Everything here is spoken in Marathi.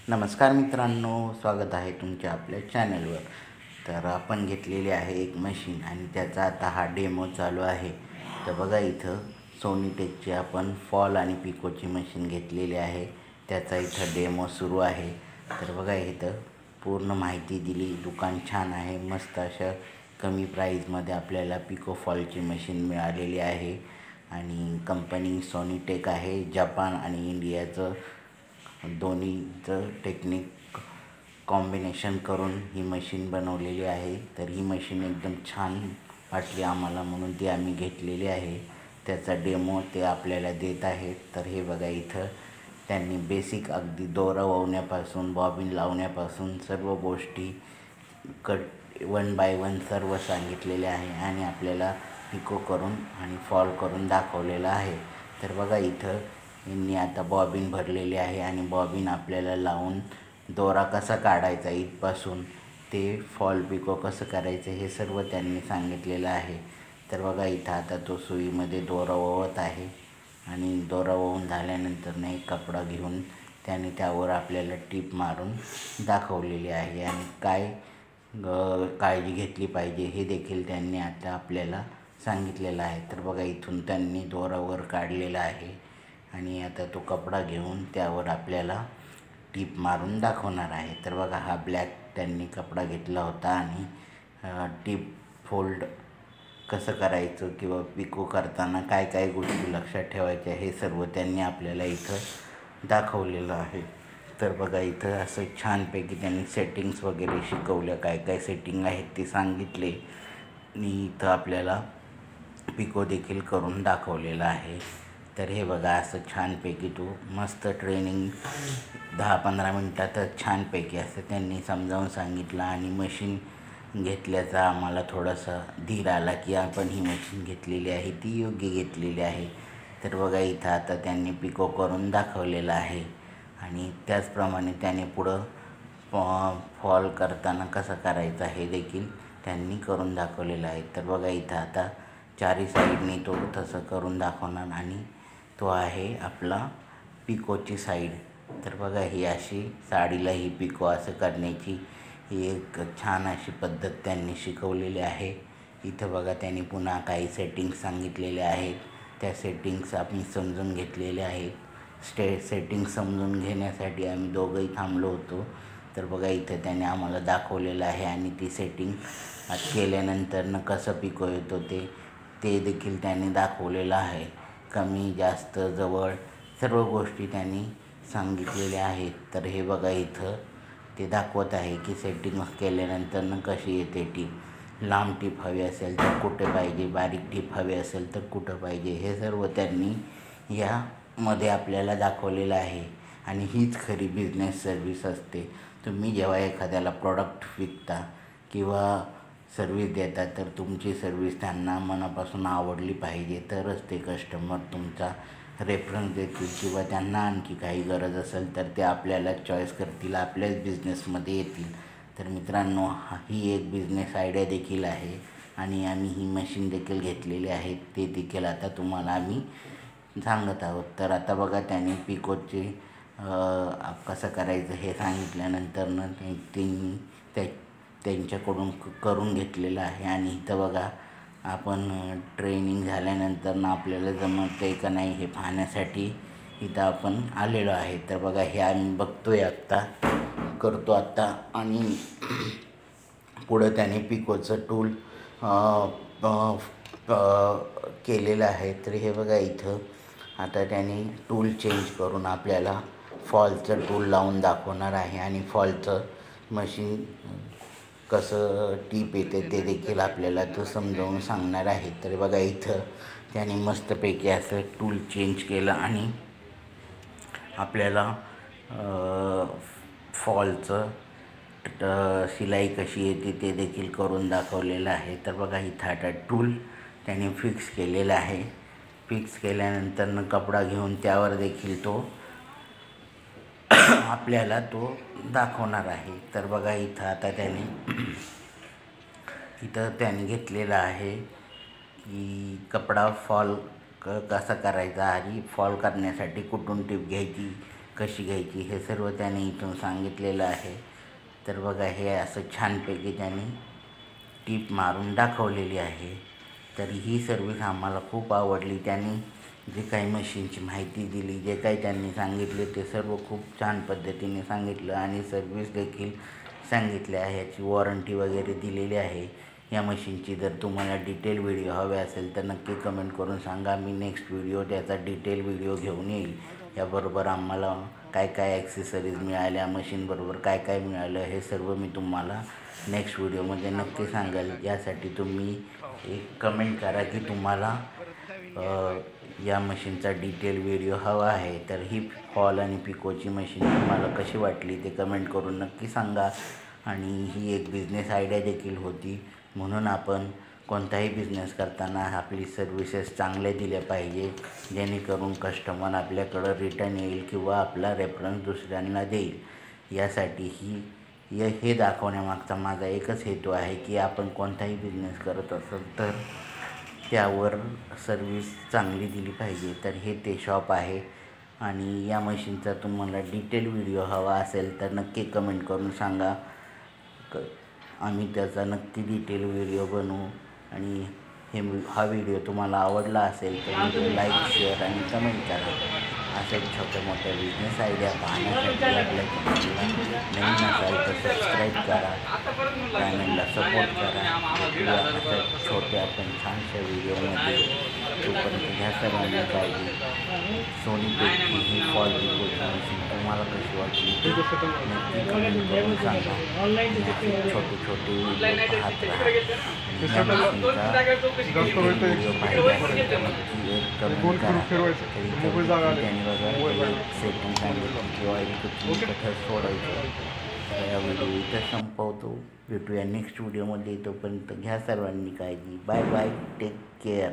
नमस्कार मित्रांनो, स्वागत आहे तुमच्या आपल्या चॅनलवर. तर आपण घेतलेली आहे एक मशीन आणि त्याचा आता हा डेमो चालू आहे. तर बघा इथं सोनीटेकची आपण फॉल आणि पिकोची मशीन घेतलेली आहे. त्याचा इथं डेमो सुरू आहे. तर बघा इथं पूर्ण माहिती दिली. दुकान छान आहे. मस्त अशा कमी प्राईजमध्ये आपल्याला पिको फॉलची मशीन मिळालेली आहे आणि कंपनी सोनीटेक आहे. जपान आणि इंडियाचं दोन्हीचं टेक्निक कॉम्बिनेशन करून ही मशीन बनवलेली आहे. तर ही मशीन एकदम छान वाटली आम्हाला, म्हणून ती आम्ही घेतलेली आहे. त्याचा डेमो ते आपल्याला देत आहेत. तर हे बघा इथं त्यांनी बेसिक अगदी दोरा ओवण्यापासून बॉबिन लावण्यापासून सर्व गोष्टी वन बाय वन सर्व सांगितलेले आहे आणि आपल्याला पिको करून आणि फॉल करून दाखवलेलं आहे. तर बघा इथं यांनी आता बॉबिन भरलेली आहे आणि बॉबिन आपल्याला लावून दोरा कसा काढायचा इथपासून ते फॉल पिको कसं करायचं हे सर्व त्यांनी सांगितलेलं आहे. तर बघा इथं आता तो सुईमध्ये दोरा ओवत आहे आणि दोरा ओवून झाल्यानंतर एक कपडा घेऊन त्याने त्यावर आपल्याला टीप मारून दाखवलेली आहे आणि काय काळजी घेतली पाहिजे हे देखील त्यांनी आता आपल्याला सांगितलेलं आहे. तर बघा इथून त्यांनी दोरावर काढलेला आहे आणि आता तो कपडा घेऊन त्यावर आपल्याला टीप मारून दाखवणार आहे. तर बघा हा ब्लॅक त्यांनी कपडा घेतला होता आणि टीप फोल्ड कसं करायचं किंवा पिको करताना काय काय गोष्टी लक्षात ठेवायच्या हे सर्व त्यांनी आपल्याला इथं दाखवलेलं आहे. तर बघा इथं असं छानपैकी त्यांनी सेटिंग्स वगैरे शिकवल्या, काय काय सेटिंग आहेत ते सांगितले आणि इथं आपल्याला पिको देखील करून दाखवलेलं आहे. तर हे बघा असं छानपैकी तो मस्त ट्रेनिंग 10-15 मिनटातच छानपैकी असं त्यांनी समजावून सांगितलं आणि मशीन घेतल्याचा आम्हाला थोडासा धीर आला की आपण ही मशीन घेतलेली आहे ती योग्य घेतलेली आहे. तर बघा इथं आता त्यांनी पिको करून दाखवलेलं आहे आणि त्याचप्रमाणे त्याने पुढं फॉल करताना कसं करायचं हे देखील त्यांनी करून दाखवलेलं आहे. तर बघा इथं आता चारी साईडनी तो तसं करून दाखवणार आणि तो आहे आपला पिकोची साईड. तर बघा ही अशी साडीला ही पिको असं करण्याची ही एक छान अशी पद्धत त्यांनी शिकवलेली आहे. इथं बघा त्यांनी पुन्हा काही सेटिंग्स सांगितलेले आहेत. त्या सेटिंग्स आम्ही समजून घेतलेल्या आहेत. सेटिंग समजून घेण्यासाठी आम्ही दोघंही थांबलो होतो. तर बघा इथं त्याने आम्हाला दाखवलेलं आहे आणि ती सेटिंग केल्यानंतर कसं पिको येतो ते देखील त्यांनी दाखवलेलं आहे. कमी जास्त जवळ सर्व गोष्टी त्यांनी सांगितलेल्या आहेत. तर हे बघा इथं ते दाखवत आहे की सेटिंग केल्यानंतर कशी येते टीप. लांब टीप हवी असेल तर कुठे पाहिजे, बारीक टीप हवी असेल तर कुठं पाहिजे, हे सर्व त्यांनी यामध्ये आपल्याला दाखवलेलं आहे. आणि हीच खरी बिझनेस सर्व्हिस असते. तुम्ही जेव्हा एखाद्याला प्रॉडक्ट विकता किंवा सर्व्हिस देता तर तुमची सर्व्हिस त्यांना मनापासून आवडली पाहिजे, तरच ते कस्टमर तुमचा रेफरन्स देतील किंवा त्यांना आणखी काही गरज असेल तर ते आपल्याला चॉईस करतील, आपल्याच बिझनेसमध्ये येतील. तर मित्रांनो, ही एक बिझनेस आयडिया देखील आहे आणि आम्ही ही मशीन देखील घेतलेली आहे. ते देखील आता तुम्हाला आम्ही सांगत आहोत. तर आता बघा त्यांनी पिकोचे कसं करायचं हे सांगितल्यानंतर त्यांच्याकडून करून घेतलेलं आहे आणि इथं बघा आपण ट्रेनिंग झाल्यानंतर आपल्याला जमतं आहे का नाही हे पाहण्यासाठी इथं आपण आलेलो आहे. तर बघा हे आम्ही बघतोय आत्ता, करतो आत्ता आणि पुढं त्याने पिकोचं टूल केलेलं आहे. तर हे बघा इथं आता त्याने टूल चेंज करून आपल्याला फॉलचं टूल लावून दाखवणार आहे आणि फॉलचं मशीन कसं टीप येते ते देखील आपल्याला तो समजावून सांगणार आहे. तर बघा इथं त्याने मस्तपैकी असं टूल चेंज केलं आणि आपल्याला फॉलचं शिलाई कशी येते ते देखील करून दाखवलेलं आहे. तर बघा इथं आता टूल त्याने फिक्स केलेलं आहे. फिक्स केल्यानंतर कपडा घेऊन त्यावर देखील तो आपल्याला तो दाखवणार आहे. तर बघा इथं आता त्याने घेतलेला आहे की कपडा फॉल कसा करायचा आणि फॉल करण्यासाठी कुठून टीप घ्यायची, कशी घ्यायची हे सर्व त्याने इथून सांगितलेलं आहे. तर बघा, हे असं छानपैकी त्याने टीप मारून दाखवलेली आहे. तर ही सर्विस आम्हाला खूप आवडली. त्यांनी जे काही मशीनची माहिती दिली, जे काही त्यांनी सांगितले ते सर्व खूप छान पद्धतीने सांगितलं आणि सर्विस देखील सांगितले आहे. याची वॉरंटी वगैरे दिलेली आहे या मशीनची. जर तुम्हाला डिटेल व्हिडिओ हवे असेल तर नक्की कमेंट करून सांगा. मी नेक्स्ट व्हिडिओ त्याचा डिटेल व्हिडिओ घेऊन येईल. याबरोबर आम्हाला काय काय ॲक्सेसरीज मिळाल्या, मशीनबरोबर काय काय मिळालं हे सर्व मी तुम्हाला नेक्स्ट व्हिडिओमध्ये नक्की सांगाल. यासाठी तुम्ही एक कमेंट करा की तुम्हाला या मशीनचा डिटेल व्हिडिओ हवा आहे. तर ही फॉल आणि पिकोची मशीन तुम्हाला कशी वाटली ते कमेंट करून नक्की सांगा. आणि ही एक बिझनेस आयडिया देखील होती, म्हणून आपण कोणताही बिझनेस करताना आपली सर्विसेस चांगले दिले पाहिजे, जेणेकरून कस्टमर आपल्याकडं रिटर्न येईल किंवा आपला रेफरन्स दुसऱ्यांना देईल. यासाठी हे दाखवण्यामागचा माझा एकच हेतू आहे की आपण कोणताही बिझनेस करत असेल तर त्यावर सर्विस चांगली दिली पाहिजे. तर हे ते शॉप आहे आणि या मशीनचा तुम्हाला डिटेल व्हिडिओ हवा असेल तर नक्की कमेंट करून सांगा. आम्ही त्याचा नक्की डिटेल व्हिडिओ बनवू. आणि हा व्हिडिओ तुम्हाला आवडला असेल तर व्हिडिओ लाईक, शेअर आणि कमेंट करा. असेच छोट्या मोठ्या बिझनेस आयडिया पाहण्यासाठी आपल्या चॅनलला नवीन असाल तर सबस्क्राईब करा, चॅनलला सपोर्ट करा. भेटूया अशा छोट्या पण छानशा व्हिडिओमध्ये. तोपर्यंत घ्या सर्वांनी काळजी. सोनी टेकची ही फॉल पिकोची मशीन तुम्हाला कशी वाटली ते नक्की कमेंट करून सांगा. छोटे छोटे व्हिडिओ पाहत राहा. या मशीनचा व्हिडिओ पाहिजे असेल तर नक्की एक कमेंट करा. त्याने बघा सेटिंग सांगितली की ऑइल कुठं सोडायचं. या व्हिडिओ इथं संपवतो. भेटूया नेक्स्ट व्हिडिओमध्ये. तोपर्यंत घ्या सर्वांनी काळजी. Bye bye. Take care.